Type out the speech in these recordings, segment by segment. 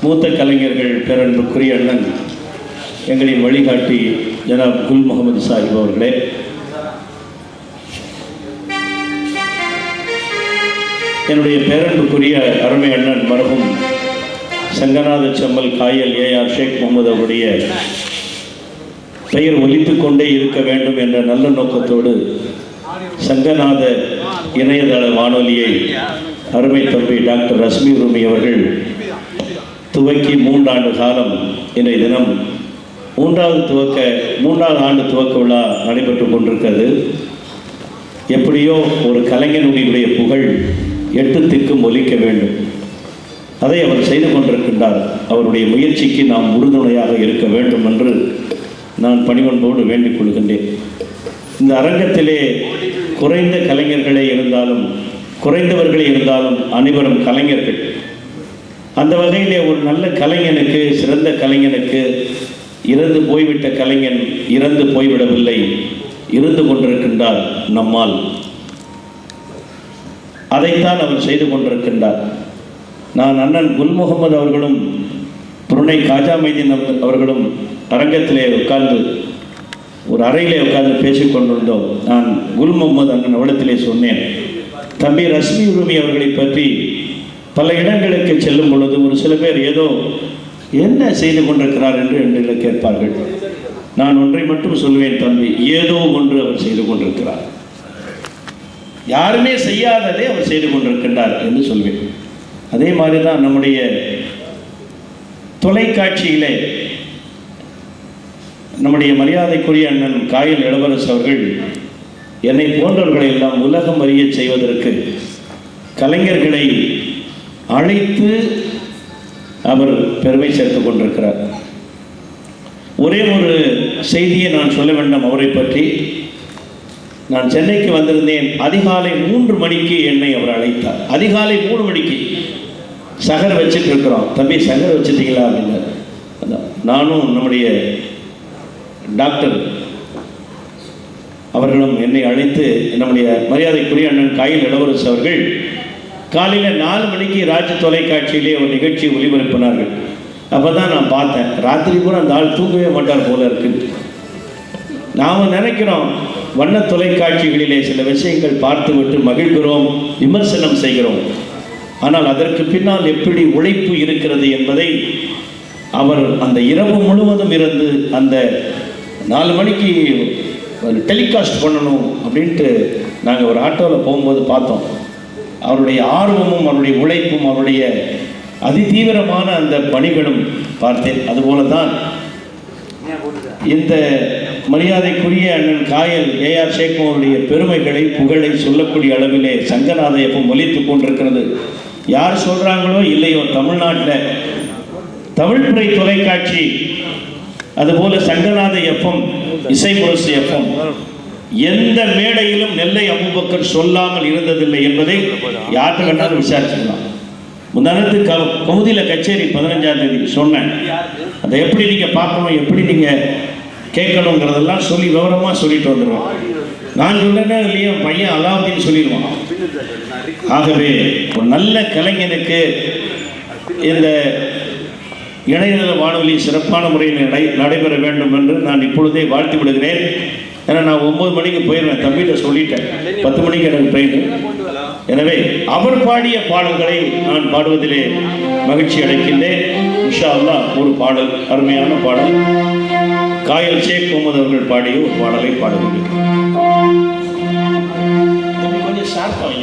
மூத்த கலைஞர்கள் பேரன்புக்குரிய அண்ணன் எங்களின் வழிகாட்டி ஜனாப் குல் முகமது சாஹிப் அவர்களே, என்னுடைய பேரன்புக்குரிய அருமை அண்ணன் மரஹூம் சங்கநாத செம்மல் காயல் ஏஆர் ஷேக் முகமது அவருடைய பெயர் ஒலித்துக் கொண்டே இருக்க வேண்டும் என்ற நல்ல நோக்கத்தோடு சங்கநாத இணையதள வானொலியை அருமை தம்பி டாக்டர் ரஸ்மி ரூமி அவர்கள் துவக்கி 3 ஆண்டு காலம் இன்றைய தினம் 3வது ஆண்டு துவக்க விழா நடைபெற்று கொண்டிருக்கிறது. எப்படியோ ஒரு கலைஞனுடைய புகழ் 8 திக்கும் ஒலிக்க வேண்டும். அதை அவர் செய்து கொண்டிருக்கின்றார். அவருடைய முயற்சிக்கு நாம் உறுதுணையாக இருக்க வேண்டும் என்று நான் பணிவன்போடு வேண்டிக் கொள்கின்றேன். இந்த அரங்கத்திலே குறைந்த கலைஞர்களே இருந்தாலும் குறைந்தவர்களே இருந்தாலும் அனைவரும் கலைஞர்கள். அந்த வகையிலே ஒரு நல்ல கலைஞனுக்கு, சிறந்த கலைஞனுக்கு, இறந்து போய்விட்ட கலைஞன் இறந்து போய்விடவில்லை, இருந்து கொண்டிருக்கின்றார் நம்மால். அதைத்தான் அவர் செய்து கொண்டிருக்கின்றார். நான் அண்ணன் குல் முகமது அவர்களும் புருணை காஜா மைதீன் அவர்களும் அரங்கத்திலே உட்கார்ந்து ஒரு அறையிலே உட்கார்ந்து பேசிக்கொண்டிருந்தோம். நான் குல் முகமது அண்ணன் அவரிடத்திலே சொன்னேன், தம்பி ரஸ்மி ரூமி அவர்களை பற்றி பல இடங்களுக்கு செல்லும் பொழுது ஒரு சில பேர் ஏதோ என்ன செய்து கொண்டிருக்கிறார் என்று என்னிடம் கேட்பார்கள். நான் ஒன்றை மட்டும் சொல்வேன், தம்பி, ஏதோ ஒன்று அவர் செய்து கொண்டிருக்கிறார், யாருமே செய்யாததை அவர் செய்து கொண்டிருக்கின்றார் என்று சொல்வேன். அதே மாதிரி தான் நம்முடைய தொலைக்காட்சியிலே நம்முடைய மரியாதைக்குரிய அண்ணன் காயல் இளவரசு அவர்கள் என்னை போன்றவர்களை எல்லாம் உலகம் அறிய செய்வதற்கு கலைஞர்களை அழைத்து அவர் பெருமை சேர்த்து கொண்டிருக்கிறார். ஒரே ஒரு செய்தியை நான் சொல்ல வேண்டும் அவரை பற்றி. நான் சென்னைக்கு வந்திருந்தேன். அதிகாலை 3 மணிக்கு என்னை அவர் அழைத்தார். அதிகாலை 3 மணிக்கு சகர் வச்சுட்டு இருக்கிறோம். தம்பி, சகர் வச்சுட்டீங்களா அப்படின்னாரு. நானும் நம்முடைய டாக்டர் அவர்களும் என்னை அழைத்து நம்முடைய மரியாதைக்குரிய அண்ணன் காயல் இளவரசு அவர்கள் காலையில் 4 மணிக்கு ராஜ்ய தொலைக்காட்சியிலே ஒரு நிகழ்ச்சி ஒளிபரப்பினார்கள். அப்போ தான் நான் பார்த்தேன், ராத்திரி கூட அந்த ஆள் தூங்கவே மாட்டார் போல இருக்கு. நாம் நினைக்கிறோம் வண்ண தொலைக்காட்சிகளிலே சில விஷயங்கள் பார்த்துவிட்டு மகிழ்கிறோம், விமர்சனம் செய்கிறோம். ஆனால் அதற்கு பின்னால் எப்படி உழைப்பு இருக்கிறது என்பதை அவர் அந்த இரவு முழுவதும் இருந்து அந்த 4 மணிக்கு டெலிகாஸ்ட் பண்ணணும் அப்படின்ட்டு நாங்கள் ஒரு ஆட்டோவில் போகும்போது பார்த்தோம். அவருடைய ஆர்வமும் அவருடைய உழைப்பும் அவருடைய அதிதீவிரமான அந்த பணிகளும் பார்த்தேன். அதுபோல தான் இந்த மரியாதைக்குரிய அண்ணன் காயல் ஏஆர் ஷேக் அவருடைய பெருமைகளை புகழை சொல்லக்கூடிய அளவிலே சங்கநாத எஃப்எம் ஒலித்துக் கொண்டிருக்கிறது. யார் சொல்கிறாங்களோ இல்லையோ, தமிழ்நாட்டில் தமிழ்துறை தொலைக்காட்சி, அதுபோல சங்கநாத எஃப்எம், இசை முரசு எஃப்எம் எந்த மேடையிலும் நெல்லை அபூபக்கர் சொல்லாமல் இருந்ததில்லை என்பதை யார்கிட்ட வேணாலும் விசாரிச்சுக்கலாம். முந்தானத்து கமுதியில் கச்சேரி 15ஆம் தேதி சொன்னேன். அதை எப்படி நீங்கள் பார்க்கணும், எப்படி நீங்கள் கேட்கணுங்கிறதெல்லாம் சொல்லி விவரமாக சொல்லிட்டு வந்துடுவேன். நான் சொல்லேன்னா இல்லையா பையன் அலாவுதீன் சொல்லிடுவான். ஆகவே ஒரு நல்ல கலைஞனுக்கு இந்த இணையதள வானொலி சிறப்பான முறையில் நடைபெற வேண்டும் என்று நான் இப்பொழுதே வாழ்த்து விடுகிறேன். ஏன்னா நான் 9 மணிக்கு போயிடுவேன், தம்பிகிட்ட சொல்லிட்டேன், 10 மணிக்கு எனக்கு ட்ரெயின். எனவே அவர் பாடிய பாடல்களை நான் பாடுவதிலே மகிழ்ச்சி அடைக்கின்றேன். இன்ஷா அல்லாஹ் ஒரு பாடல், அருமையான பாடல், காயல் ஷேக் முகமது அவர்கள் பாடிய ஒரு பாடலை பாடுகிறேன். கொஞ்சம் ஷார்ப்பாக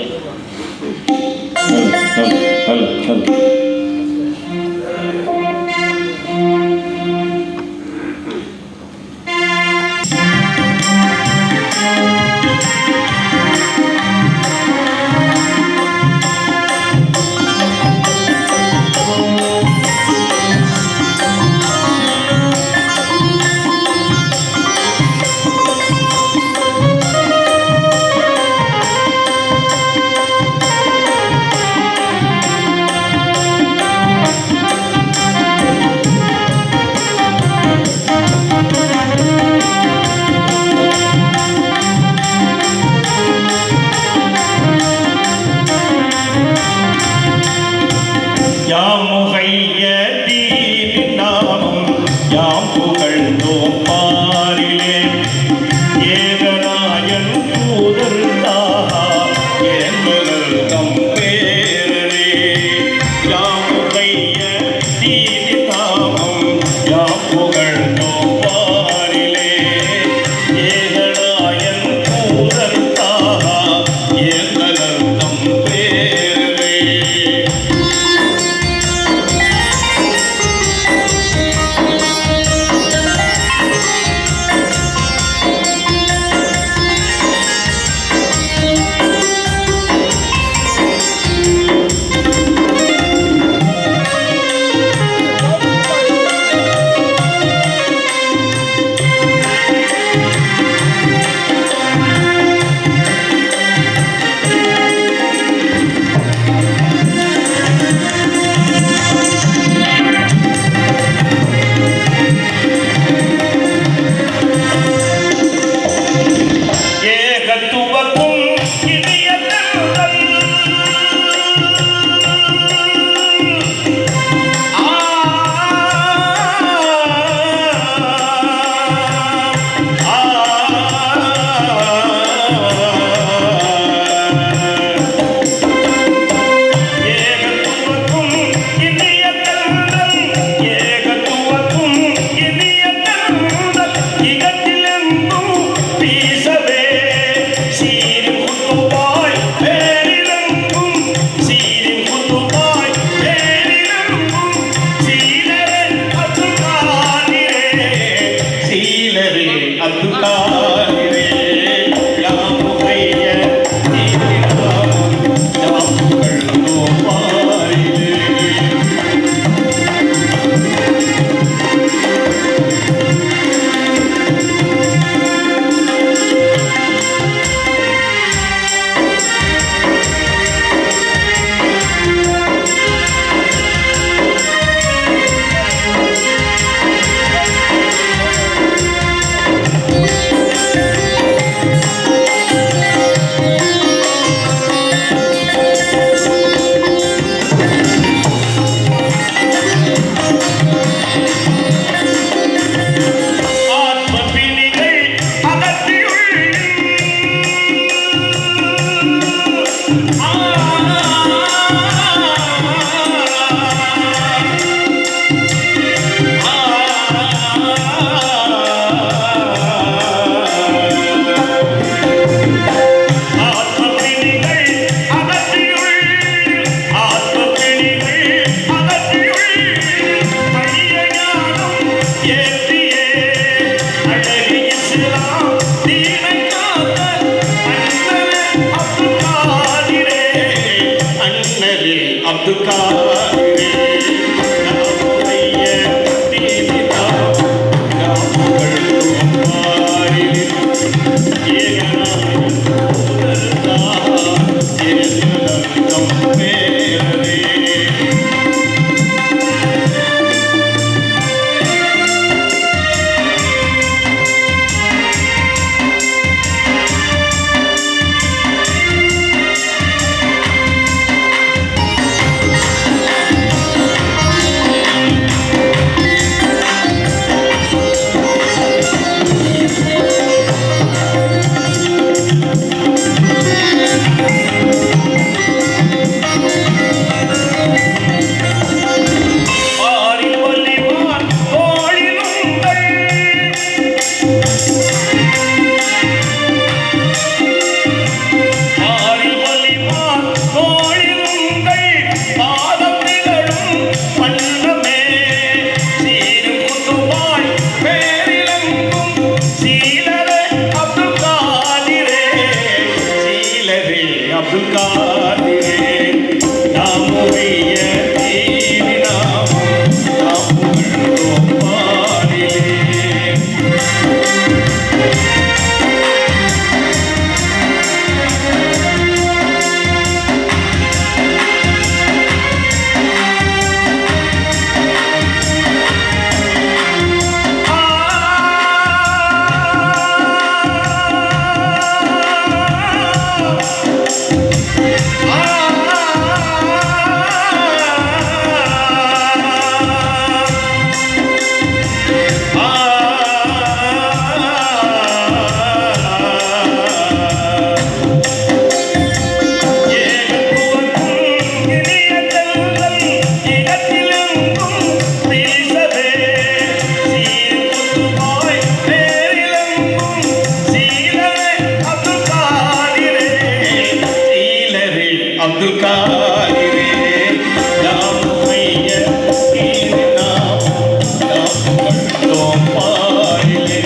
சீலரே அப்துல் காதிரே சீலரே அப்துல் காதிரே நாமுடைய தீவி நாமம் நாம் புகழ்ந்தோம் பாரிலே அப்துல் காதிரே நாமுடைய தீவி நாமம் நாம் புகழ்ந்தோம் பாரிலே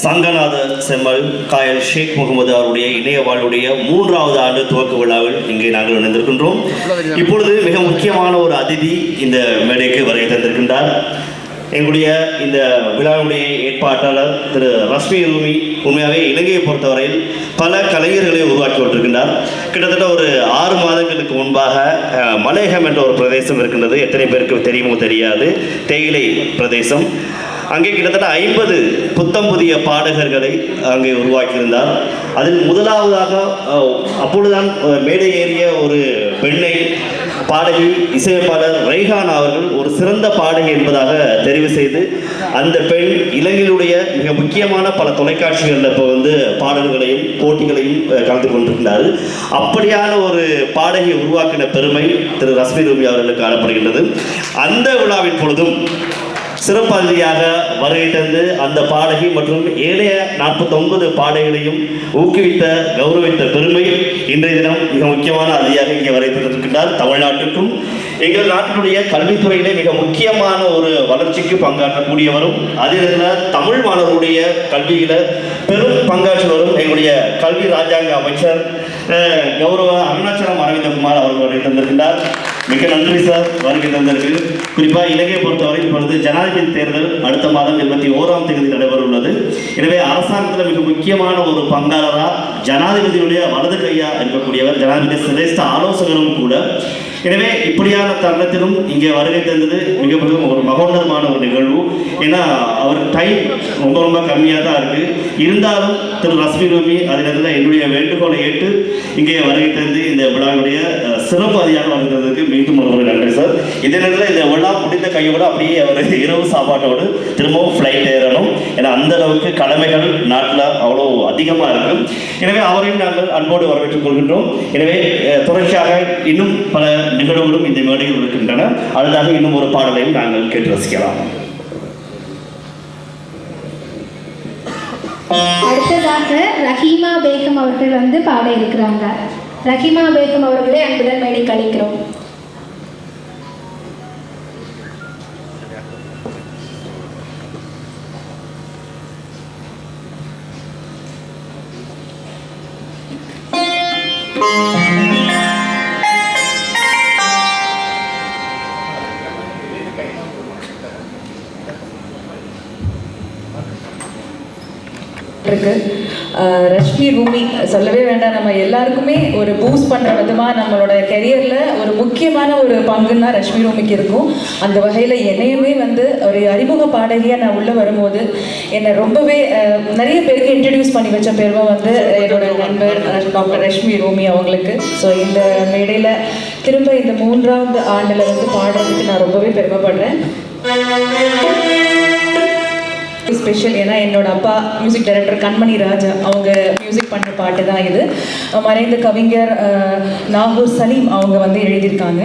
சங்கநாத செம்மல் காயல் ஷேக் முகமது அவருடைய இணைய வாழ்வுடைய 3வது ஆண்டு துவக்க விழாவில் இங்கே நாங்கள் இணைந்திருக்கின்றோம். இப்பொழுது மிக முக்கியமான ஒரு அதிதி இந்த மேடைக்கு வருகை தந்திருக்கின்றார். எங்களுடைய இந்த விழாவுடைய ஏற்பாட்டாளர் திரு ரஷ்மி ரூமி உண்மையாகவே இலங்கையை பொறுத்தவரையில் பல கலைஞர்களை உருவாக்கி கொண்டிருக்கின்றார். கிட்டத்தட்ட ஒரு 6 மாதங்களுக்கு முன்பாக மலையகம் என்ற ஒரு பிரதேசம் இருக்கின்றது. எத்தனை பேருக்கு தெரியுமோ தெரியாது, தேயிலை பிரதேசம். அங்கே கிட்டத்தட்ட 50 புத்தம் புதிய பாடகர்களை அங்கே உருவாக்கியிருந்தார். அதில் முதலாவதாக அப்பொழுதுதான் மேடை ஏறிய ஒரு பெண்ணை பாடகி இசையமைப்பாளர் ரெய்ஹானா அவர்கள் ஒரு சிறந்த பாடகி என்பதாக தெரிவு செய்து அந்த பெண் இலங்கையிலுடைய மிக முக்கியமான பல தொலைக்காட்சிகளில் இப்போ பாடல்களையும் போட்டிகளையும் கலந்து கொண்டிருக்கிறார். அப்படியான ஒரு பாடகியை உருவாக்கின பெருமை திரு ரஷ்மி ரூபி அவர்களுக்கு காணப்படுகின்றது. அந்த விழாவின் பொழுதும் சிறப்பு அதிதியாக வருகை தந்து அந்த பாடகி மற்றும் ஏழைய 49 பாடகிகளையும் ஊக்குவித்த கௌரவித்த பெருமை இன்றைய தினம் மிக முக்கியமான அதிதியாக இங்கே வருகை தந்திருக்கின்றார். தமிழ்நாட்டுக்கும் எங்கள் நாட்டினுடைய கல்வித்துறையிலே மிக முக்கியமான ஒரு வளர்ச்சிக்கு பங்காற்றக்கூடியவரும் அதே நேரத்தில் தமிழ் மாணவர்களுடைய கல்வியில பெரும் பங்காற்றுவரும் எங்களுடைய கல்வி ராஜாங்க அமைச்சர் கௌரவ அருணாச்சலம் அரவிந்தகுமார் அவர்கள் வருகை தந்திருக்கின்றார். மிக நன்றி சார் வருகை தந்ததற்கு. குறிப்பாக இலங்கையை பொறுத்தவரை இப்பொழுது ஜனாதிபதி தேர்தல் அடுத்த மாதம் 21ஆம் தேதி நடைபெற உள்ளது. எனவே அரசாங்கத்தில் மிக முக்கியமான ஒரு பங்காளராக ஜனாதிபதியுடைய வலது கையா இருக்கக்கூடியவர், ஜனாதிபதி சிரேஷ்ட ஆலோசகரும் கூட. எனவே இப்படியான தருணத்திலும் இங்கே வருகை தந்தது மிகப்பெரும் ஒரு மகோன்னதமான ஒரு நிகழ்வு. ஏன்னா அவர் டைம் ரொம்ப ரொம்ப கம்மியாக தான் இருக்குது. இருந்தாலும் திரு ரஷ்மி ரூபி அதில் என்னுடைய வேண்டுகோளை ஏற்று இங்கே வருகை தந்து இந்த விழாவுடைய சிறப்பு அதிகாரம் வருகை தந்ததுக்கு மீண்டும் ஒரு நன்றி சார். இதே நேரத்தில் இந்த விழா முடிந்த கையோடு அப்படியே அவர் இரவு சாப்பாட்டோடு திரும்பவும் ஃப்ளைட் ஏறணும். ஏன்னா அந்த அளவுக்கு கடமைகள் நாட்டில் அவ்வளோ அதிகமாக இருக்கும். எனவே அவரையும் நாங்கள் அன்போடு வரவேற்றுக் கொள்கின்றோம். எனவே தொடர்ச்சியாக இன்னும் பல நிகழ்வுகளும் இந்த மேடையில் இருக்கின்றன. அடுத்ததாக இன்னும் ஒரு பாடலையும் நாங்கள் கேட்டு ரசிக்கலாம். அடுத்ததாக ரஹீமா பேகம் அவர்கள் பாட இருக்கிறாங்க. ரஹீமா பேகம் அவர்களை அன்புடன் மேடைக்கு அழைக்கிறோம். ரஷ்மி ரூமி சொல்லவே வேண்டாம். நம்ம எல்லாருக்குமே ஒரு பூஸ்ட் பண்ணுற விதமாக நம்மளோட கெரியரில் ஒரு முக்கியமான ஒரு பங்குன்னா ரஷ்மி ரூமிக்கு இருக்கும். அந்த வகையில் என்னையுமே ஒரு அறிமுக பாடகியாக நான் உள்ளே வரும்போது என்னை ரொம்பவே நிறைய பேருக்கு இன்ட்ரடியூஸ் பண்ணி வச்ச பெருமை என்னோட நண்பர் டாக்டர் ரஷ்மி ரூமி அவங்களுக்கு. ஸோ இந்த மேடையில் திரும்ப இந்த 3ஆவது ஆண்டில் பாடுறதுக்கு நான் ரொம்பவே பெருமைப்படுறேன். ஸ்பெஷல் ஏன்னா என்னோட அப்பா மியூசிக் டைரக்டர் கண்மணி ராஜா அவங்க மியூசிக் பண்ணுற பாட்டு தான் இது. மறைந்த கவிஞர் நாகூர் சலீம் அவங்க எழுதியிருக்காங்க.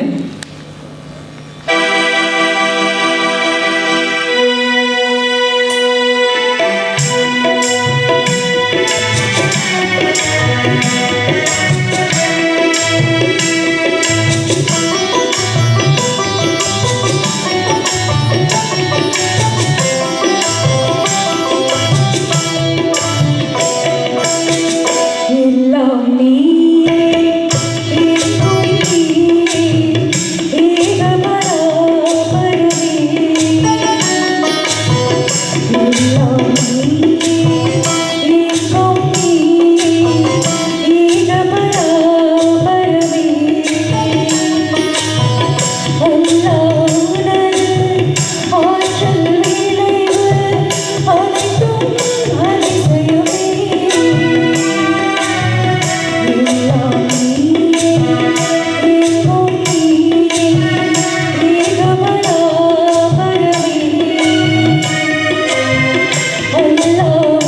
Allah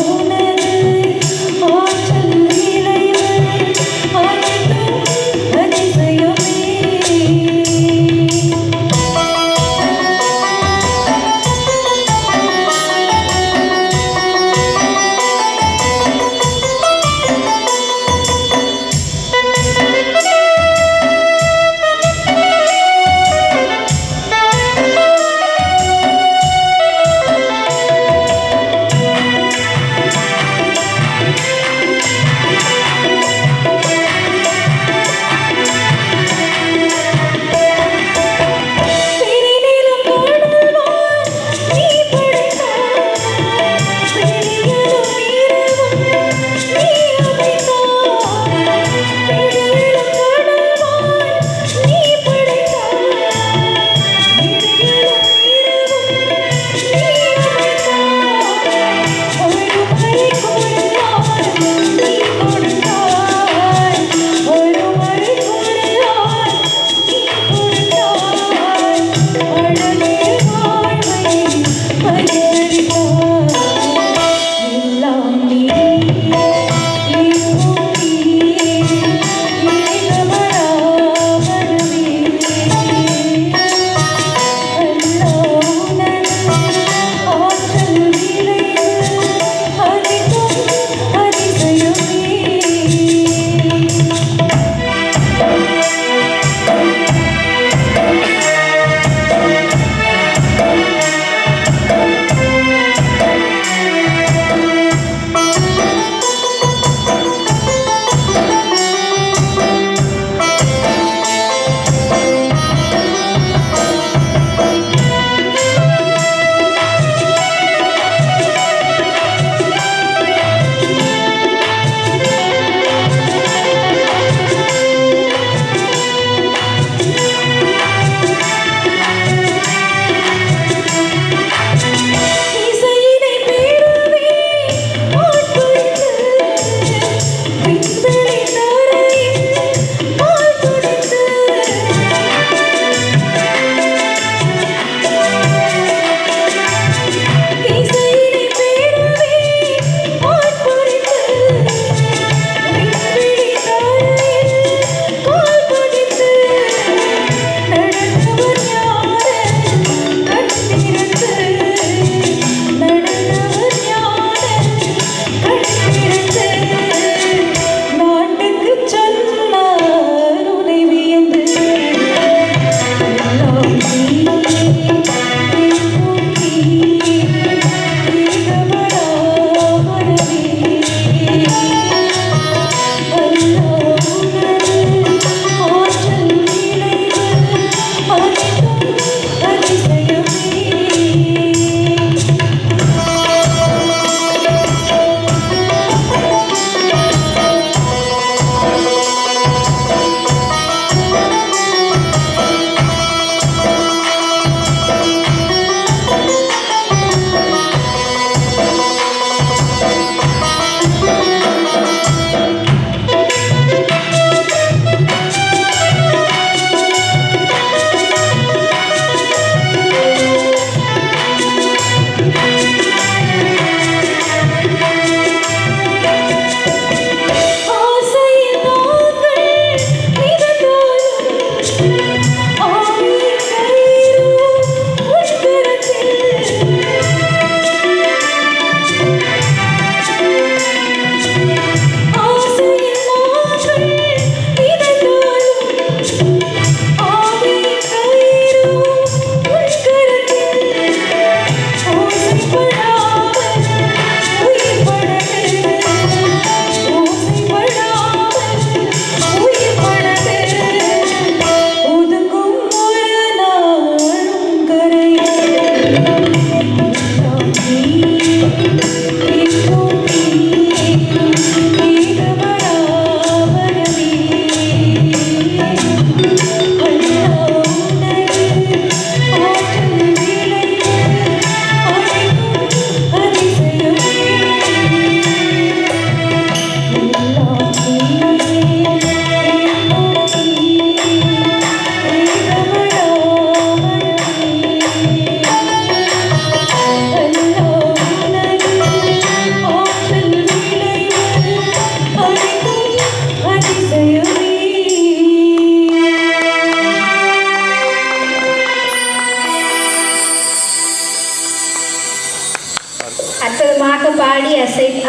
அற்புதமாக பாடி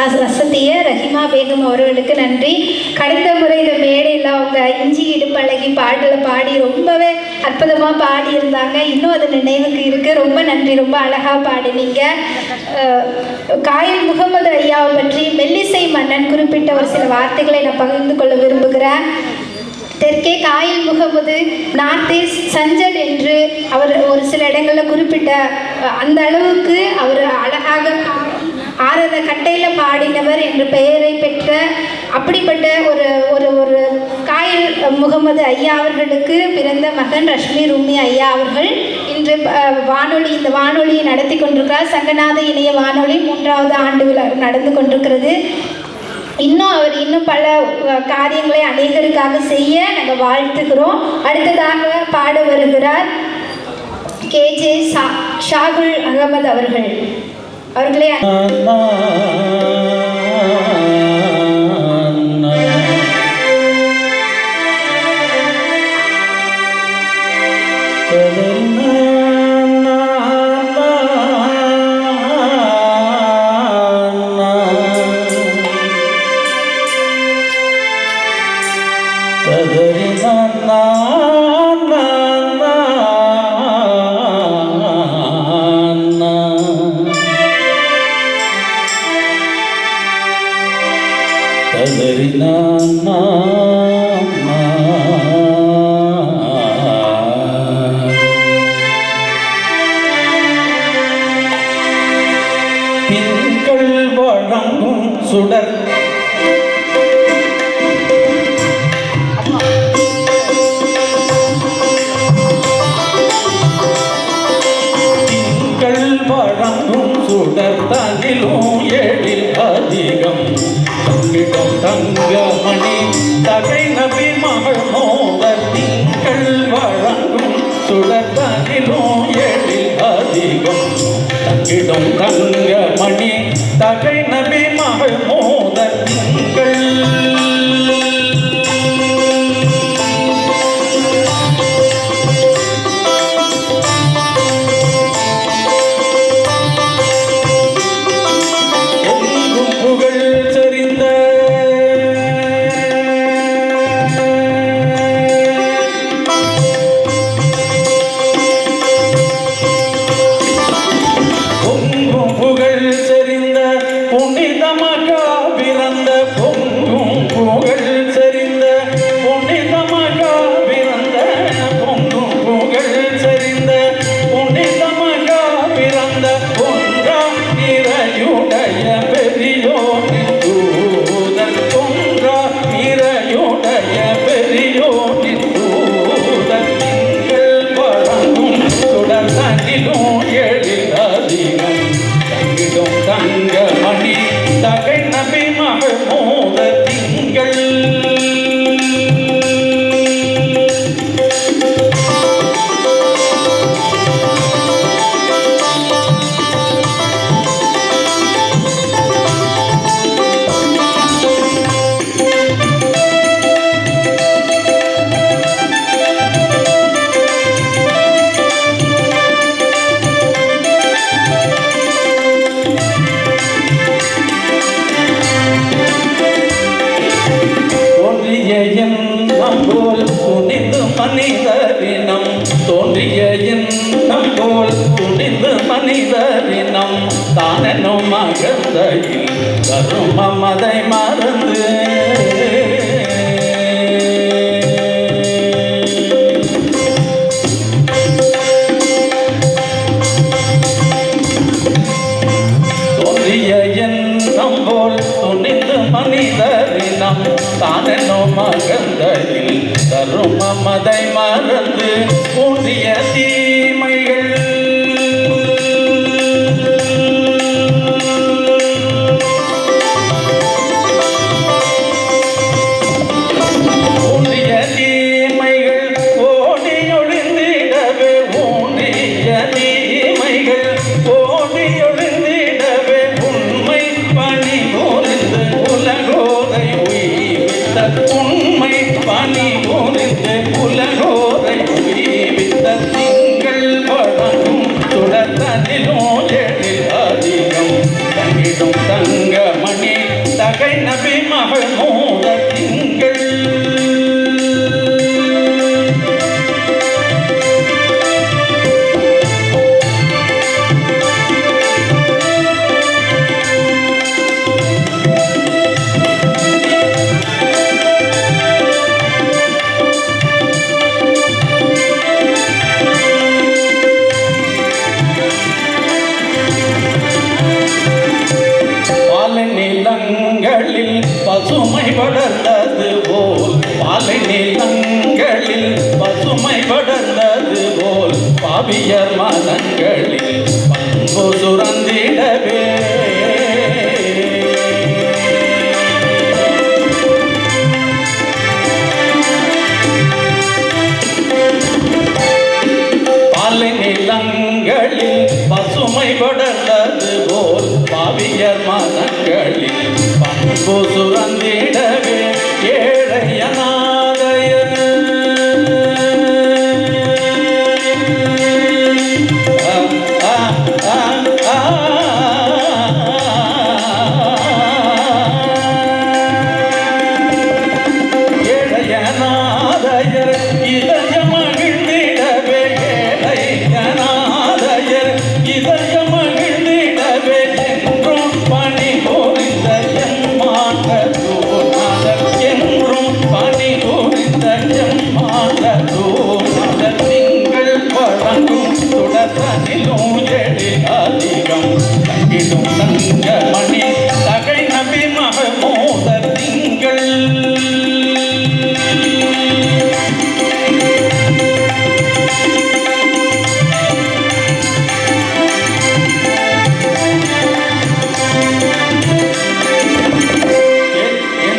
அசத்திய ரஹிமா பேகம் அவர்களுக்கு நன்றி. கடந்த முறை இந்த மேடையில் அவங்க இஞ்சி இடுப்பழகி பாடலை பாடி ரொம்பவே அற்புதமாக பாடியிருந்தாங்க. இன்னும் அது நினைவுக்கு இருக்குது. ரொம்ப நன்றி, ரொம்ப அழகாக பாடினீங்க. காயில் முகமது ஐயாவை பற்றி மெல்லிசை மன்னன் குறிப்பிட்ட ஒரு சில வார்த்தைகளை நான் பகிர்ந்து கொள்ள விரும்புகிறேன். தெற்கே coil Mohammed, north east Chanchal என்று அவர் ஒரு சில இடங்களில் குறிப்பிட்ட அந்த அளவுக்கு அவர் அழகாக ஆறத கட்டையில் பாடினவர் என்ற பெயரை பெற்ற அப்படிப்பட்ட ஒரு ஒரு ஒரு காயில் முகமது ஐயா அவர்களுக்கு பிறந்த மகன் ரஷ்மி ரூமி ஐயா அவர்கள் இன்று இந்த வானொலியை நடத்தி கொண்டிருக்கிறார். சங்கநாத இணைய வானொலி 3வது ஆண்டு விழா நடந்து கொண்டிருக்கிறது. இன்னும் பல காரியங்களை அநேகருக்காக செய்ய நாங்கள் வாழ்த்துகிறோம். அடுத்ததாக பாட வருகிறார் கேஜே ஷாகுல் அகமது அவர்களே திங்கள் வழங்கும் சுடர் வழங்கும் சுடர் தனிலும் எழில் அதிகம் தங்கிடம் தங்கமணி தகை நபி மகள் மோதர் திங்கள் வழங்கும் சுடர் தனிலும் எழில் அதிகம் தங்கிடம் தங்கமணி தகை நபி மகள் மோதர் திங்கள் மனிதரினம் தானோ மகந்தையில் வரும் மமதை மறந்து தோன்றிய எண்ணம் போல் துணிந்து மனிதரினம் தானோ மகந்தையில் தரும் மமதை மறந்து கூண்டிய தீமைகள் உண்மை பணி உணர்ந்து உலகோரை உயிர்வித்த தங்கிடும் தங்கமணி தகை நபி மகமூத திங்கள் நிலங்களில் பசுமை படர்ந்தது போல் பாலை நிலங்களில் பசுமை படர்ந்தது போல் பாவியர் மனங்களில் பண்பு சுரந்திடவே பாலை நிலங்களில் பசுமை படர்ந்தது போல் பாவியர் மனங்களில் பண்பு சுரந்திடவே ஏழையனாதய ஏழையனாதயர் இதய மகிழ்ந்திடவே ஏழையனாதயர் இதய மகிழ்ந்திடவே என்றும் பணி புரிந்த என்றும் பணி புரிந்த திங்கள் வழங்கும் தொடர்தனிலும் எழில் அதிகம் தங்கிடும் தங்கமணி தகை நபி மகமூத திங்கள்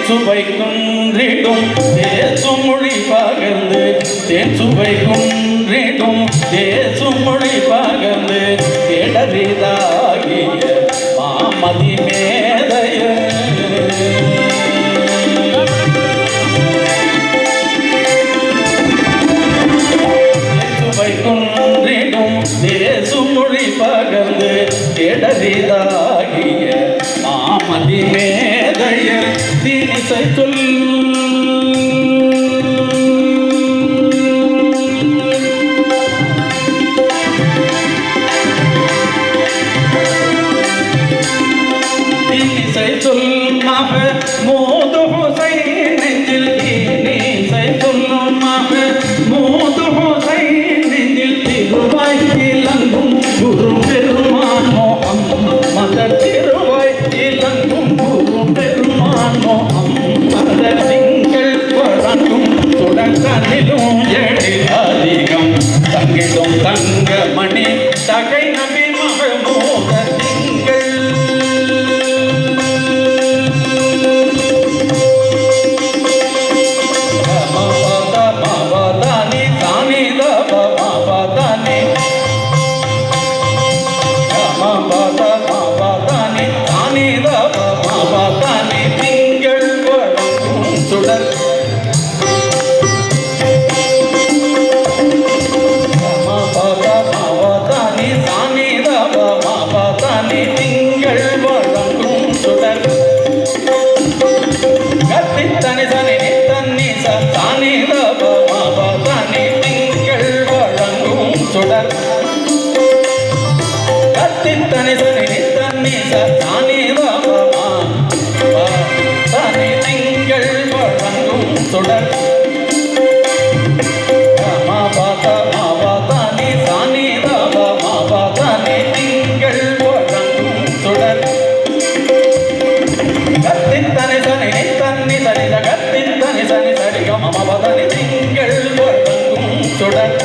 சுவை குன்றிடும் தேசும் மொழி பகர்ந்து தேன் சுவை குன்றிடும் தேசும் மொழி பகர்ந்து தேடரிதாகிய மாமதி மேதைய சுவை குன்றிடும் தேசும் மொழி பகர்ந்து தேடரிதாகிய மாமதி மேதைய தீனிசை சொல் தீனிசை சொல் மக மோது ஹுசைன் நெஞ்சில் தீனிசை சொல் மக மோது ஹுசைன் நெஞ்சில் திருவாய் இலங்கும் குரு பெருமான் முஹம்மத திருவாய் இலங்கும் குரு பெருமான் முஹம்மத திங்கள் வழங்கும் தொடர்தனிலும் எழில் அதிகம் தங்கிடும் தங்கமணி தகை நபி மகமூத திங்கள் மபதனி தானி தப மபதனி மபதனி தானி தப மபதனி திங்கள் வழங்கும் சுடர் மபதனி தானி தப மபதனி திங்கள் வழங்கும் சுடர் கத்தித்தனி சனி நித்தன்னி சத்தானி தப மபதனி திங்கள் வழங்கும் சுடர் கத்தித்தனி சனி நித்தன்னி சத்தானி தப மபதனி திங்கள் வழங்கும் சுடர் மபதனி சானி தப மபதனி திங்கள் வழங்கும் சுடர் கத்தித்தனி சனி நித்தன்னி சனி கத்தித்தனி சனி சரி மபதனி திங்கள் வழங்கும் சுடர்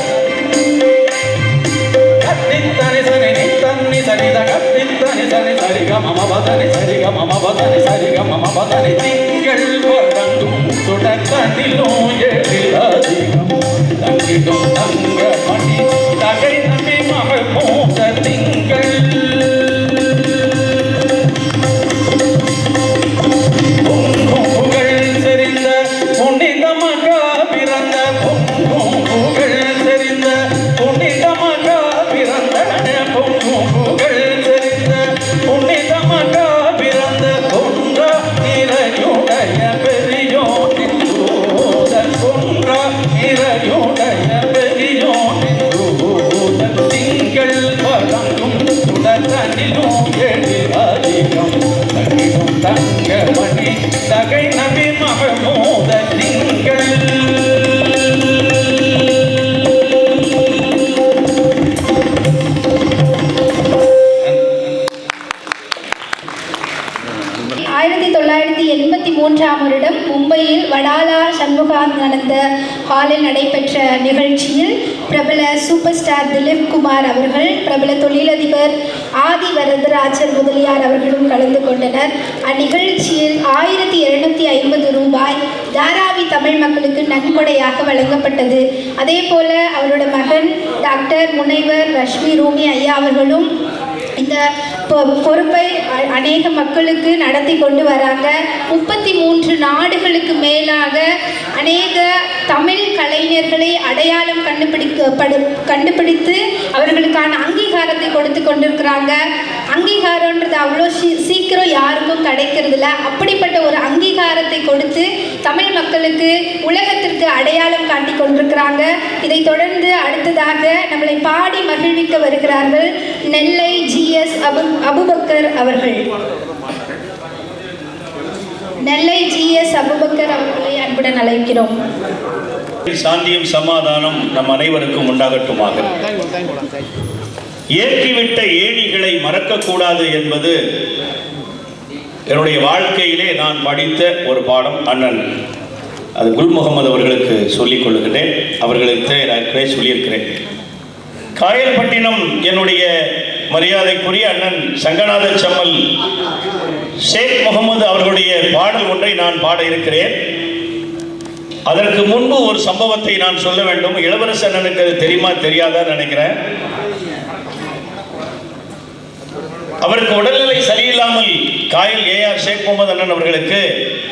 கத்தித்தனி சனி நித்தன்னி சனி கத்தித்தனி சனி சரி மபதனி சரி மபதனி சரி மபதனி திங்கள் வழங்கும் சுடர் தனிலும் எழில் அதிகம் தங்கிடும் தங்கமணி தகை நபி மகமூத திங்கள் புகழ் செறிந்த புனிதமாக பிறந்த புகழ் செறிந்த புனிதமாக பிறந்த புகழ் செறிந்த புனிதமாக 1983ஆம் வருடம் மும்பையில் வடாலா சண்முகானந்த ஹாலில் நடைபெற்ற நிகழ்ச்சியில் பிரபல சூப்பர் ஸ்டார் திலீப் குமார் அவர்கள், பிரபல தொழிலதிபர் ஆதி வரதராஜர் முதலியார் அவர்களும் கலந்து கொண்டனர். அந்நிகழ்ச்சியில் 1250 ரூபாய் தாராவி தமிழ் மக்களுக்கு நன்கொடையாக வழங்கப்பட்டது. அதே போல அவரோட மகன் டாக்டர் முனைவர் ரஷ்மி ரூமி ஐயா அவர்களும் இந்த பொறுப்பை அநேக மக்களுக்கு நடத்தி கொண்டு வராங்க. 33 நாடுகளுக்கு மேலாக அநேக தமிழ் கலைஞர்களை அடையாளம் கண்டுபிடித்து அவர்களுக்கான அங்கீகாரத்தை கொடுத்து கொண்டிருக்கிறாங்க. அங்கீகாரன்றது அவ்வளோ சீக்கிரம் யாருக்கும் கிடைக்கிறதில்ல. அப்படிப்பட்ட ஒரு அங்கீகாரத்தை கொடுத்து தமிழ் மக்களுக்கு உலகத்திற்கு அடையாளம் காட்டி கொண்டிருக்கிறாங்க. இதை தொடர்ந்து அடுத்ததாக நம்மளை பாடி மகிழ்விக்க வருகிறார்கள் நெல்லை GS அபுபக்கர் அவர்கள். நெல்லை GS அபுபக்கர் அவர்களை அன்புடன் அழைக்கிறோம். சாந்தியும் சமாதானம் நம் அனைவருக்கும் உண்டாகட்டுமாக. ஏற்றிவிட்ட ஏணிகளை மறக்கக்கூடாது என்பது என்னுடைய வாழ்க்கையிலே நான் படித்த ஒரு பாடம். அண்ணன் அது குல் முகமது அவர்களுக்கு சொல்லிக் கொள்ளுகிறேன். அவர்களுக்கு நான் சொல்லியிருக்கிறேன். காயல்பட்டினம் என்னுடைய மரியாதைக்குரிய அண்ணன் சங்கநாத செம்மல் ஷேக் முகமது அவர்களுடைய பாடல் ஒன்றை நான் பாட இருக்கிறேன். அதற்கு முன்பு ஒரு சம்பவத்தை நான் சொல்ல வேண்டும். இளவரசு அண்ணனுக்கு அது தெரியுமா தெரியாதான்னு நினைக்கிறேன். அவருக்கு உடல்நிலை சரியில்லாமல், காயல் AR ஷேக் முகமது அண்ணன் அவர்களுக்கு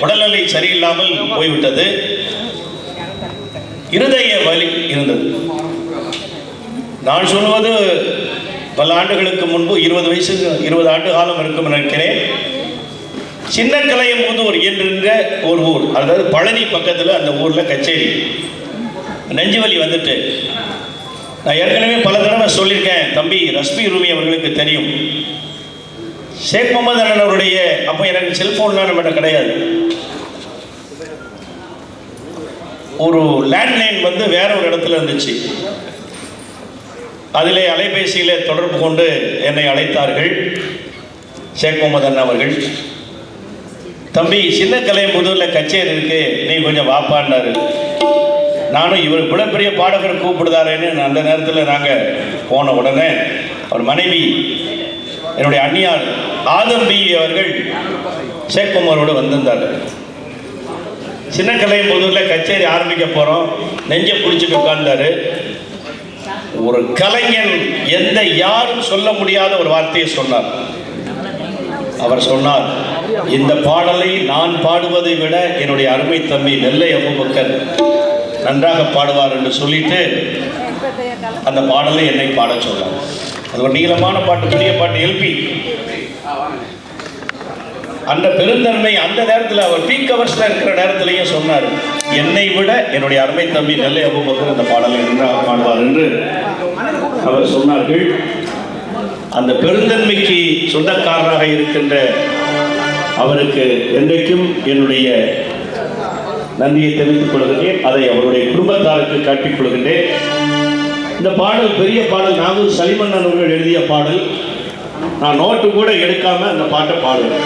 உடல்நிலை சரியில்லாமல் போய்விட்டது. இருதய வலி இருந்தது. நான் சொல்வது பல ஆண்டுகளுக்கு முன்பு, 20 ஆண்டு காலம் இருக்கும் நினைக்கிறேன். சின்னக்கலையம்புதூர் என்கின்ற ஒரு ஊர், அதாவது பழனி பக்கத்தில் அந்த ஊரில் கச்சேரி. நெஞ்சுவலி வந்துட்டு நான் ஏற்கனவே பல தடவை சொல்லியிருக்கேன். தம்பி ரஷ்மி ரூமி அவர்களுக்கு தெரியும். ஷேக் முகமது அண்ணன் அவருடைய, அப்போ எனக்கு செல்ஃபோன்லாம் நம்மகிட்ட கிடையாது. ஒரு லேண்ட்லைன் வந்து வேற ஒரு இடத்துல இருந்துச்சு. அதிலே அலைபேசியிலே தொடர்பு கொண்டு என்னை அழைத்தார்கள் ஷேக் முகமது அண்ணன் அவர்கள். தம்பி சின்னக்கலையம்புதூரில் கச்சேரி இருக்கு, நீ கொஞ்சம் வாப்பான்னாரு. நானும் இவர் இவ்வளோ பெரிய பாடகர் கூப்பிடுதாரேன்னு அந்த நேரத்தில் நாங்கள் போன உடனே அவர் மனைவி என்னுடைய அண்ணியார் ஆதம்பி அவர்கள் ஷேக் குமாரோடு வந்திருந்தார்கள். சின்னக்கலையம்புதூரில் கச்சேரி ஆரம்பிக்க போகிறோம், நெஞ்சை பிடிச்சிட்டு உட்கார்ந்தாரு. ஒரு கலைஞன் யாரும் சொல்ல முடியாத ஒரு வார்த்தையை சொன்னார். அவர் சொன்னார், இந்த பாடலை நான் பாடுவதை விட என்னுடைய அருமை தம்பி நெல்லை அபுபக்கர் நன்றாக பாடுவார் என்று சொல்லிட்டு அந்த பாடலை என்னை பாட சொன்னார். அது ஒரு நீளமான பாட்டு, பெரிய பாட்டு, LP. அந்த பெருந்தன்மை அந்த நேரத்தில் அவர் பீக் ஹவர்ஸ்ல இருக்கிற நேரத்திலையும் சொன்னார், என்னை விட என்னுடைய அருமை தம்பி நெல்லை அபுபக்கர் அந்த பாடலை நன்றாக பாடுவார் என்று அவர் சொன்னார்கள். அந்த பெருந்தன்மைக்கு சொந்தக்காரராக இருக்கின்ற அவருக்கு என்றைக்கும் என்னுடைய நன்றியை தெரிவித்துக் கொள்கிறேன். அதை அவருடைய குடும்பத்தாருக்கு காட்டிக் கொள்கின்றேன். இந்த பாடல் பெரிய பாடல், நாகூர் சலிமன்னன் அவர்கள் எழுதிய பாடல். நான் நோட்டு கூட எடுக்காம அந்த பாட்டை பாடுவேன்.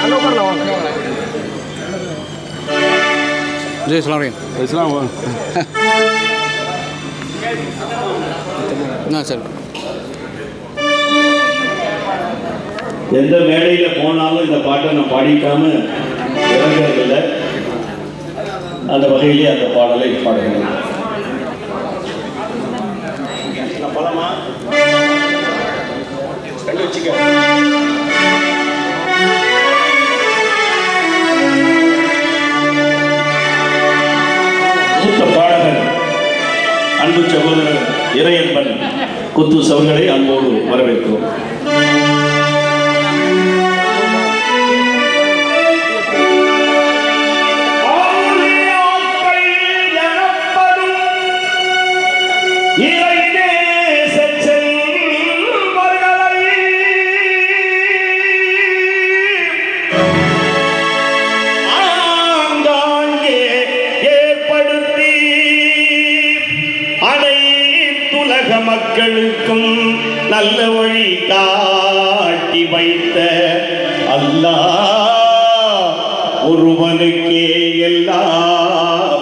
எந்த மேடையில போனாலும் இந்த பாட்டை நான் பாடிக்காம இறங்குறதில்லை. அந்த வகையிலே அந்த பாடலை பாடுகிறேன். பலமா கண்டு வச்சுக்க. மூத்த பாடகர் அன்பு சகோதரர் இறையன்பன் குத்தூஸ் அவர்களை அன்போடு வரவேற்கிறோம். மக்களுக்கும் நல்ல வழி காட்டி வைத்த அல்லாஹ் ஒருவனுக்கே எல்லா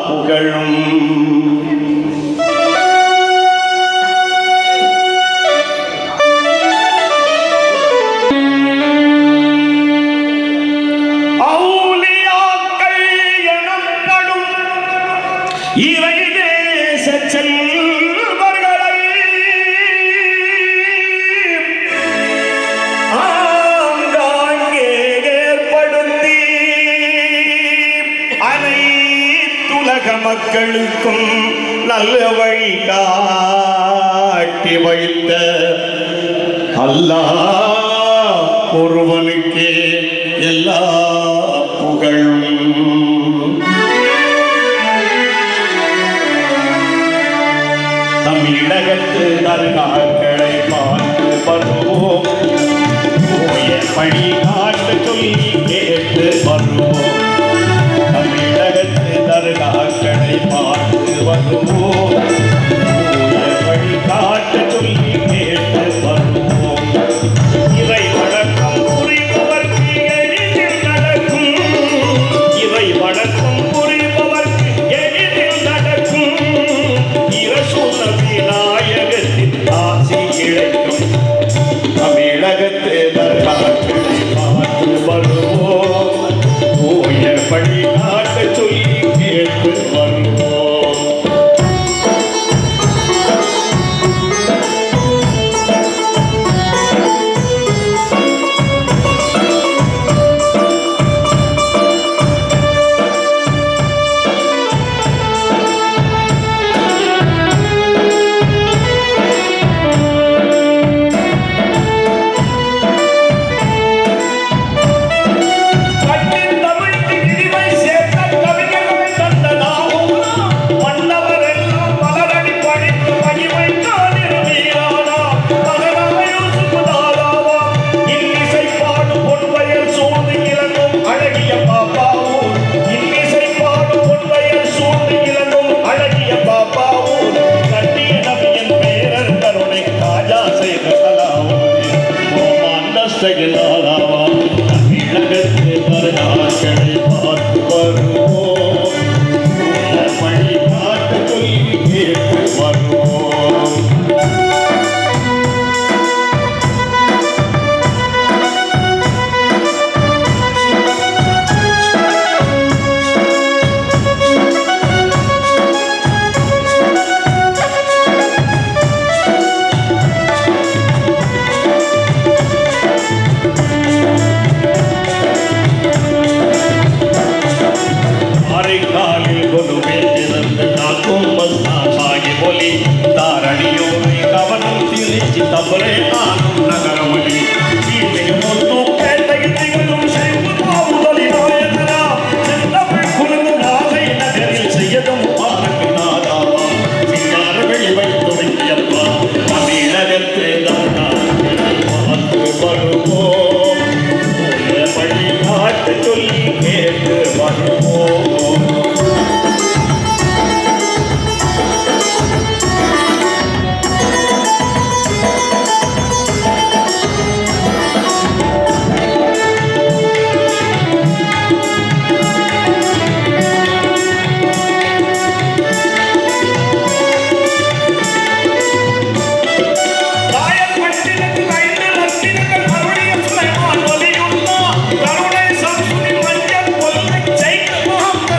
புகழும். அவுலியாக்கள் எனப்படும் இறைநேச செல்வர்களை ஆங்காங்கே ஏற்படுத்தி அனைத்துலக மக்களுக்கும் நல்ல வழி காட்டி வைத்த அல்லாஹ் ஒருவனுக்கே எல்லா புகழும். தமிழகத்து தர்காக்களை பார்த்து வருவோம், போய பணி காட்ட சொல்லி கேட்டு வருவோம். தமிழகத்து தர்காக்களை பார்த்து வருவோம், போய பணி காட்ட சொல்லி கேட்டு வருவோம். இறை வணக்கம் புரிபவர்க்கு எளிதில் நடக்கும், இறை வணக்கம் புரிபவர்க்கு எளிதில் நடக்கும். இரசூல் விநாயகத்தின் ஆசி கிடைக்கும். தமிழகத்து தர்காக்களை பார்த்து வருவோம், போய பணி காட்ட சொல்லி கேட்டு வருவோம். கட்டின் தமிழுக்கு இனிமை சேர்த்த கவிஞர்கள் தந்ததாகும். மன்னவரெல்லாம் பலரடி படித்து மகிமைத்தான் இருவீரானா. மகனாயூசுப் தாராவா இன்னிசை பாடும் பொன்வயல் சூழ்ந்து இளங்கும் அழகிய பாப்பாவூர். இன்னிசை பாடும் பொன்வயல் சூழ்ந்து இளங்கும் அழகிய பாப்பாவூர். கட்டிய நபியின் பேரர் கருணை ராஜா செய்த கலாவூர். ஓமான் தஸ்தகிலாலாவா தமிழகத்து தர்காக்களை பார்த்து வருவோம், பணி காட்ட சொல்லி கேட்டு வருவோம். அரைக்காலில் கொலுவே திறந்து காக்கும் மஸ்தாசாகி ஒலி தாரணியோரை கவனம் திரிச்சி தவறே ஆனும் நகரமொழி முத்தும் கேட்டையில் திகழும் செய்து பாவுதலி நாயகனா செந்தமிழ் குழுங்கும் நாகை நகரில் செய்யதும் ஆனக்கு நாதாவா சிங்கார வெளிவை தொடங்கியப்பா. தமிழகத்து தர்காக்களை பார்த்து வருவோம், பணி காட்ட சொல்லி கேட்டு வருவோம். காயப்பட்டினத்து ஐந்து ரத்தினங்கள் அருளிய சுலைமான் ஒலியுள்ளா. கருணை சம்சுனி மஞ்சள் கொல்லை செய்து முகம்மது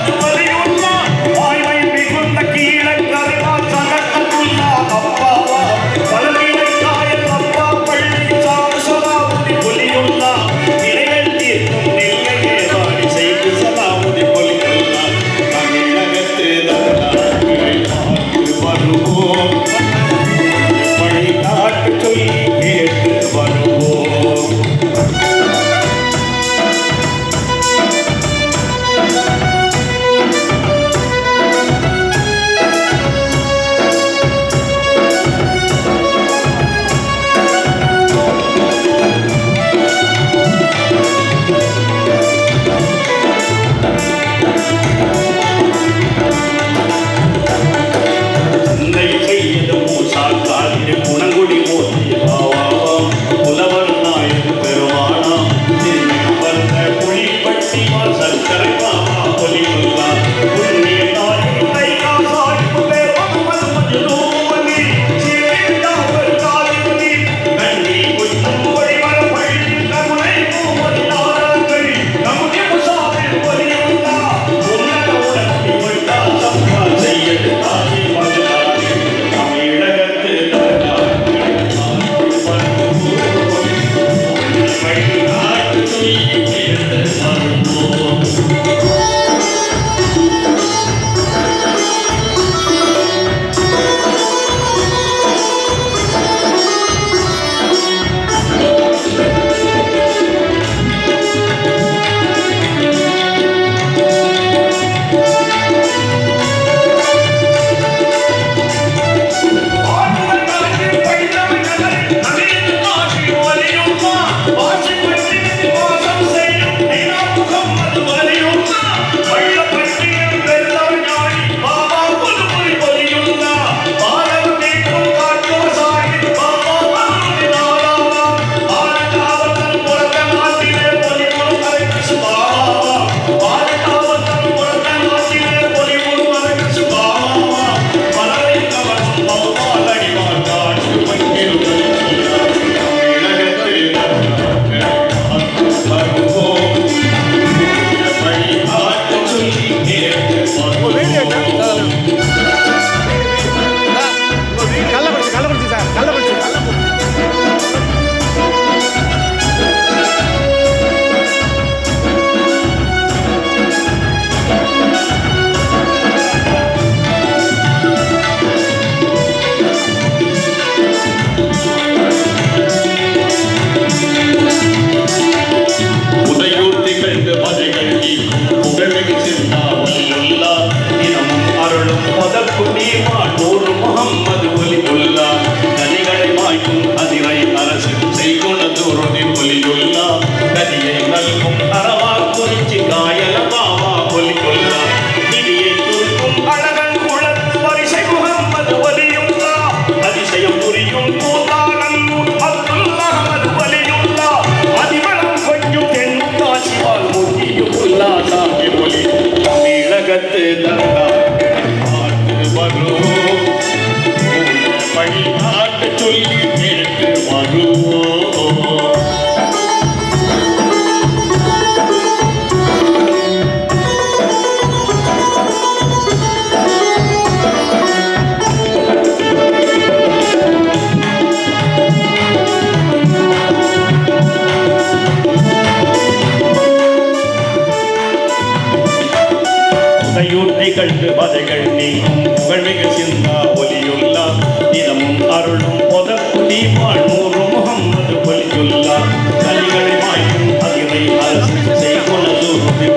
கண்டு வதைகள் நீக்கும் புகழ்மிகு சிந்தா ஒலியுள்ளா தினமும் அருளும் பொதக்குடி வாழ்நூறு முகம்மது ஒலியுள்ளா கலிகளை மாய்க்கும் அதிரை அரசு செய்குணது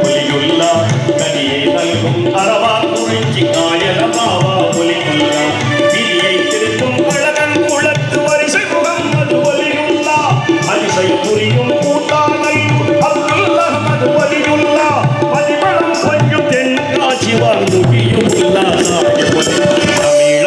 ஒலியுள்ளா கனியை நல்கும் அரவா குறிஞ்சி காயல மாவா ஒலியுள்ளா விதியை திருத்தும் அழகன் குளத்து வரிசை முகம்மது ஒலியுள்ளா அதிசை புரியும் கூட்டாளல் அப்துல் அஹ்மது ஒலியுள்ளா பதிமளம் கொஞ்சம் தென்காட்சி வாழ்ந்துகியுள்ளா தமிழ்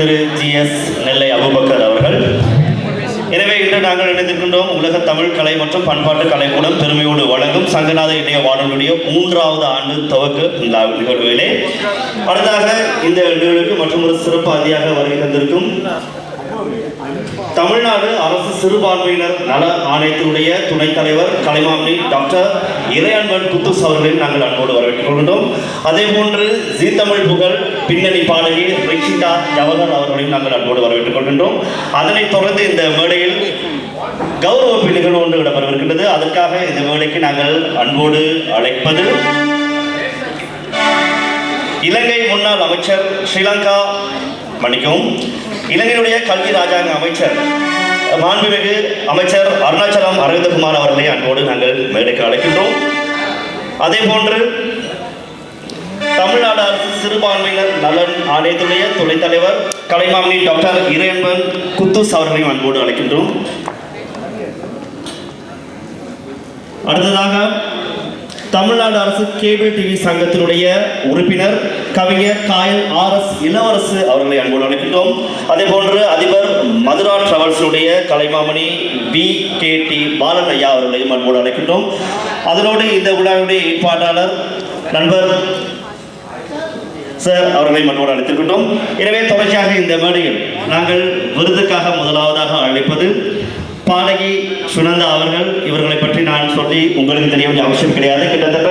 திரு GS நெல்லை அபூபக்கர் அவர்கள். எனவே இன்று நாங்கள் இணைந்திருக்கின்றோம் உலக தமிழ் கலை மற்றும் பண்பாட்டு கலைக்கூடம் பெருமையோடு வழங்கும் சங்கநாத இணைய வானொலியுடைய 3வது ஆண்டு துவக்க இந்த நிகழ்வுகளே. அடுத்ததாக இந்த நிகழ்வுக்கு மற்றும் ஒரு சிறப்பு அதியாக வருகை தந்திருக்கும் தமிழ்நாடு அரசு சிறுபான்மையினர் நல ஆணையத்தினுடைய துணைத் தலைவர் கலைமாமணி டாக்டர் இறையன்பன் குத்துஸ் அவர்களை நாங்கள் அன்போடு வரவேற்றுக் கொள்கின்றோம். அதே போன்று ஜீ தமிழ் புகழ் பின்னணி பாடகி ரிக்ஷிதா ஜவஹர் அவர்களையும் நாங்கள் அன்போடு வரவேற்றுக் கொள்கின்றோம். அதனைத் தொடர்ந்து இந்த மேடையில் கௌரவ நிகழ்வு ஒன்று இடம்பெறவிருக்கின்றது. அதற்காக இந்த மேடைக்கு நாங்கள் அன்போடு அழைப்பது இலங்கை முன்னாள் அமைச்சர் ஸ்ரீலங்கா மன்னிக்கவும் இலங்கையினுடைய கல்வி ராஜாங்க அமைச்சர் மாண்புமிகு அமைச்சர் அருணாச்சலம் அரவிந்தகுமார் அவர்களை அன்போடு நாங்கள் மேடைக்கு அழைக்கின்றோம். அதே போன்று தமிழ்நாடு அரசு சிறுபான்மையினர் நலன் ஆணையத்துடைய துணைத் தலைவர் கலைமாமணி டாக்டர் இறையன்பன் குத்துஸ் அவர்களையும் அன்போடு அழைக்கின்றோம். அடுத்ததாக தமிழ்நாடு அரசு கேபிள் டிவி சங்கத்தினுடைய உறுப்பினர் கவிஞர் காயல் RS இளவரசு அவர்களை அன்போடு அழைக்கின்றோம். அதே போன்று அதிபர் மதுரா டிராவல்ஸுடைய கலைமாமணி BKT பாலன் ஐயா அவர்களையும் அன்போடு அழைக்கின்றோம். அதனோடு இந்த விழாவுடைய ஏற்பாட்டாளர் நண்பர் சார் அவர்களை அன்போடு அழைத்திருக்கின்றோம். எனவே தொடர்ச்சியாக இந்த மேடையில் நாங்கள் விருதுக்காக முதலாவதாக அழைப்பது பாடகி சுனந்தா அவர்கள். இவர்களை பற்றி நான் சொல்லி உங்களுக்கு தெரிய வேண்டிய அவசியம் கிடையாது. கிட்டத்தட்ட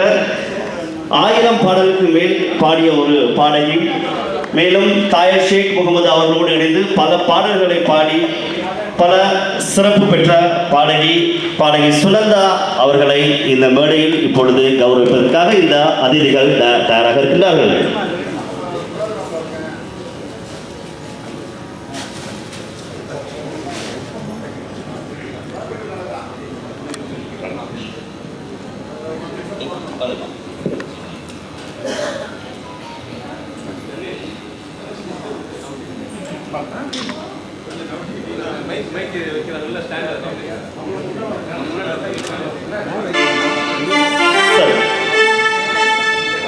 1000 பாடலுக்கு மேல் பாடிய ஒரு பாடகி. மேலும் காயல் ஷேக் முகமது அவர்களோடு இணைந்து பல பாடல்களை பாடி பல சிறப்பு பெற்ற பாடகி சுனந்தா அவர்களை இந்த மேடையில் இப்பொழுது கௌரவிப்பதற்காக இந்த அதிதிகள் தயாராக இருக்கின்றார்கள்.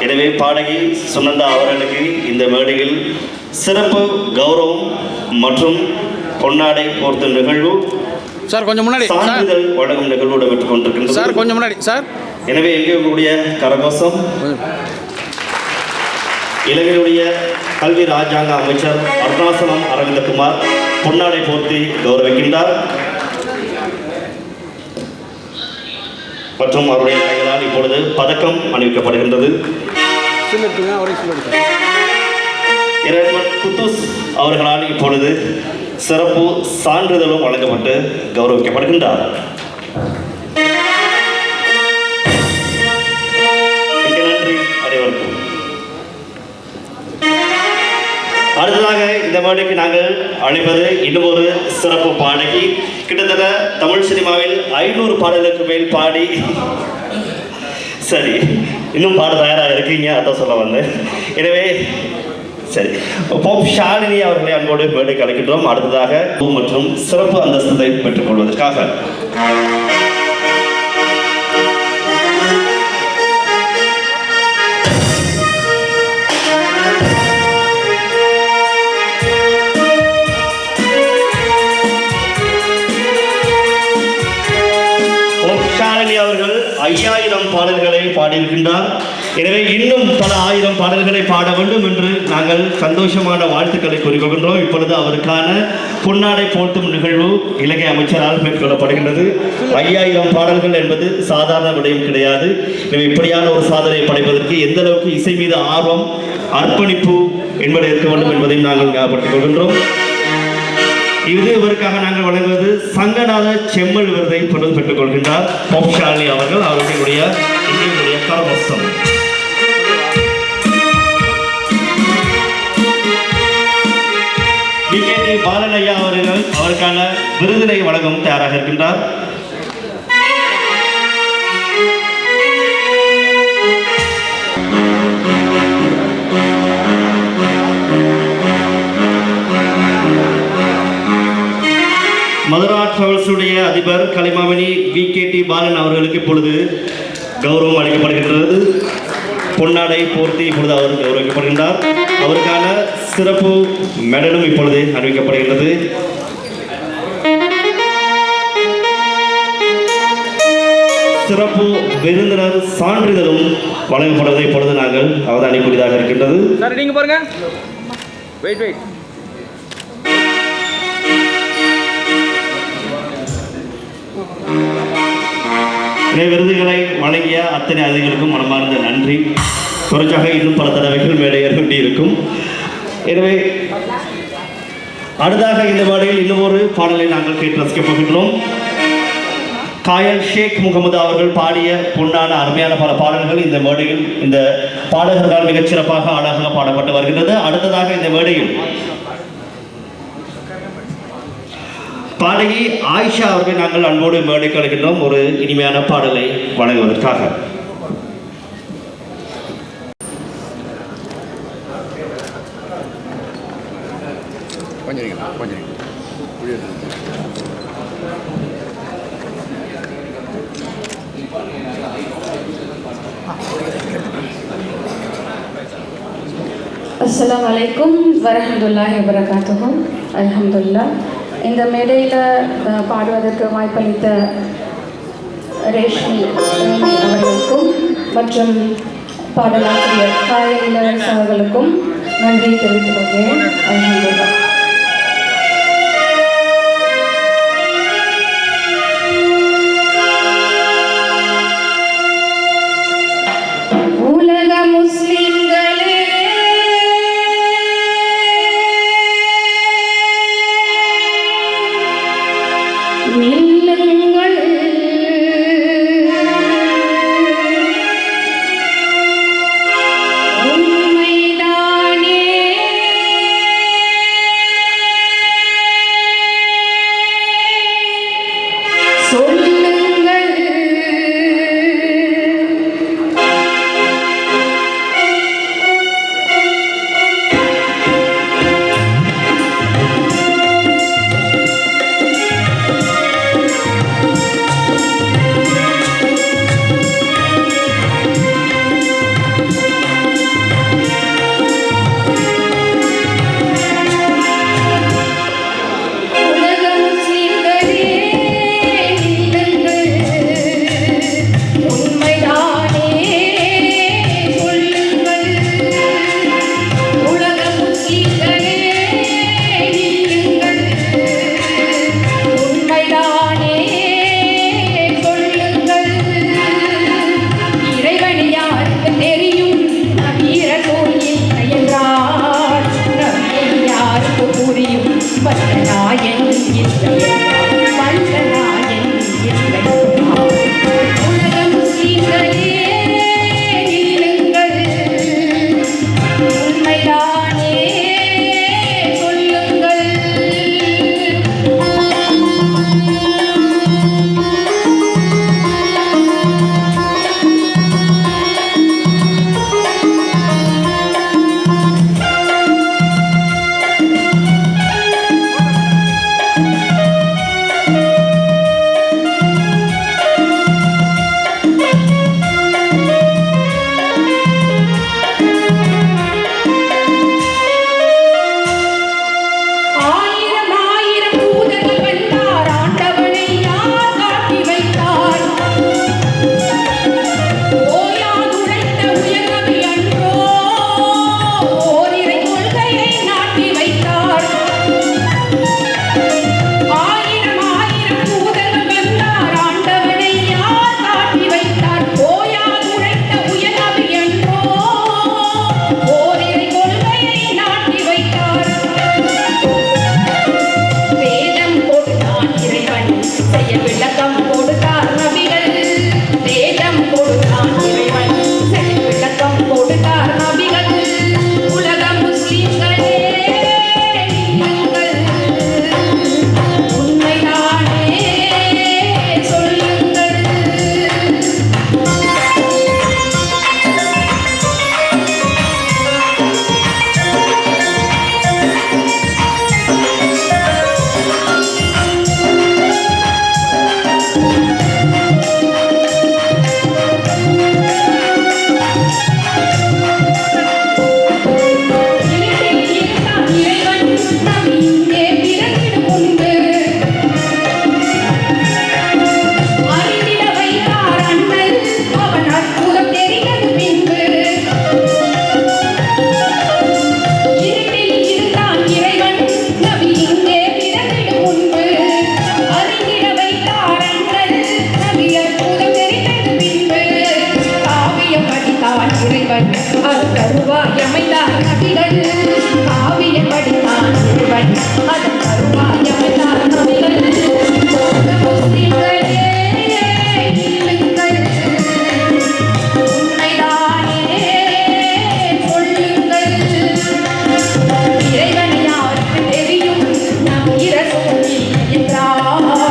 எனவே பாடகி சுனந்தா அவர்களுக்கு இந்த மேடையில் சிறப்பு கௌரவம் மற்றும் பொன்னாடை போர்த்த நிகழ்வு சார் கொஞ்சம் முன்னாடி சான்றிதழ் வழங்கும் நிகழ்வு இடம்பெற்றுக் கொண்டிருக்கின்றது. சார் கொஞ்சம் முன்னாடி சார். எனவே எங்கே உங்களுடைய கரகோஷம் இலங்கையுடைய கல்வி ராஜாங்க அமைச்சர் அருணாச்சலம் அரவிந்தகுமார் பொன்னாடை போர்த்தி கௌரவிக்கின்றார் மற்றும் அவருடைய கைகளால் இப்பொழுது பதக்கம் அணிவிக்கப்படுகின்றது. இறையன்பன் குத்துஸ் அவர்களால் இப்பொழுது சிறப்பு சான்றிதழும் வழங்கப்பட்டு கௌரவிக்கப்படுகின்றார். நன்றி அனைவருக்கும். அடுத்ததாக இந்த மேடைக்கு நாங்கள் அழைப்பது இன்னும் ஒரு சிறப்பு பாடகி. கிட்டத்தட்ட தமிழ் சினிமாவில் 500 பாடலுக்கு மேல் பாடி சரி இன்னும் பாட தயாராக இருக்கீங்க, அதான் சொல்ல வந்தேன். எனவே சரி போப் ஷாலினி அவர்களை அன்போடு மேடைக்கு அழைக்கின்றோம். அடுத்ததாக மற்றும் சிறப்பு அந்தஸ்தை பெற்றுக் கொள்வதற்காக அவர்கள் 5000 பாடல்களை பாடியிருக்கின்றார். எனவே இன்னும் பல 1000 பாடல்களை பாட வேண்டும் என்று நாங்கள் சந்தோஷமான வாழ்த்துக்களை கூறிக்கொள்கின்றோம். இப்பொழுது அவருக்கான பொன்னாடை போர்த்தும் நிகழ்வு இலங்கை அமைச்சரால் மேற்கொள்ளப்படுகின்றது. 5000 பாடல்கள் என்பது சாதாரண விடயம் கிடையாது. எனவே இப்படியான ஒரு சாதனையை படைப்பதற்கு எந்த அளவுக்கு இசை மீது ஆர்வம் அர்ப்பணிப்பு என்பது இருக்க வேண்டும் என்பதையும் நாங்கள் ஞாபகப்படுத்திக் கொள்கின்றோம். இது இவருக்காக நாங்கள் வழங்குவது சங்கநாத செம்மல் விருதை தொடர்ந்து பெற்றுக் கொள்கின்றார் போப் ஷாலினி அவர்கள். அவர்களுடைய இந்திய கரகோஷம். BKT பாலன் ஐயா அவர்கள் அவருக்கான விருதினை வழங்கும் தயாராக இருக்கின்றார். மதுரா டிராவல்ஸுடைய அதிபர் கலைமாமணி BKT பாலன் அவர்களுக்கு இப்பொழுது கௌரவம் அளிக்கப்படுகின்றது. பொன்னாடை போர்த்தி இப்பொழுது அவர் கௌரவிக்கப்படுகின்றார். அவருக்கான சிறப்பு மெடலும் இப்பொழுது அறிவிக்கப்படுகிறது. சிறப்பு விருந்தினர் சான்றிதழும் வழங்கப்படுவதை இப்பொழுது நாங்கள் அவதானிக்கூடியதாக இருக்கின்றது. சார் நீங்க பாருங்க. வெயிட். விருதுகளை வழங்கிய அத்தனை அதிகளுக்கும் மனமார்ந்த நன்றி. தொடர்ச்சியாக இன்னும் பல தடவைகள் மேடையேற வேண்டியிருக்கும். எனவே அடுத்ததாக இந்த மேடையில் இன்னும் ஒரு பாடலை நாங்கள் கேட்டு ரசிக்கப் போகின்றோம். காயல் ஷேக் முகமது அவர்கள் பாடிய பொன்னான அருமையான பல பாடல்கள் இந்த மேடையில் இந்த பாடகர்களால் மிகச்சிறப்பாக அழகாக பாடப்பட்டு வருகின்றது. அடுத்ததாக இந்த மேடையில் பாடகி ஆயிஷா அவர்கள் நாங்கள் அன்போடு மேடைக்கு அழைக்கின்றோம் ஒரு இனிமையான பாடலை வழங்குவதற்காக. அஸ்ஸலாமு அலைக்கும் வரஹ்மத்துல்லாஹி வபரகாத்துஹு. அல்ஹம்துலில்லாஹ். இந்த மேடையில் பாடுவதற்கு வாய்ப்பளித்த ரேஷ்மி அவர்களுக்கும் மற்றும் பாடலாசிரியர் காயல் இளவரசு அவர்களுக்கும் நன்றியை தெரிவித்துக் கொள்கிறேன். அல்ஹம்துலில்லாஹ். உலக முஸ்லிம்களே நில்லுங்கள், உண்மைதானே சொல்லுங்கள், உலக முஸ்லிம்களே நில்லுங்கள், உண்மைதானே சொல்லுங்கள், உலக முஸ்லிம்களே நில்லுங்கள், உண்மைதானே சொல்லுங்கள், இறைவன் யாருக்கு தெரியும், நபீர கோயில் என்றார், நபியை யாருக்கு புரியும், வல்லநாயன் இல்லை, வல்லநாயன் இல்லை. உலக முஸ்லிம்களே நில்லுங்கள், உண்மைதானே சொல்லுங்கள். சூழி என்றார்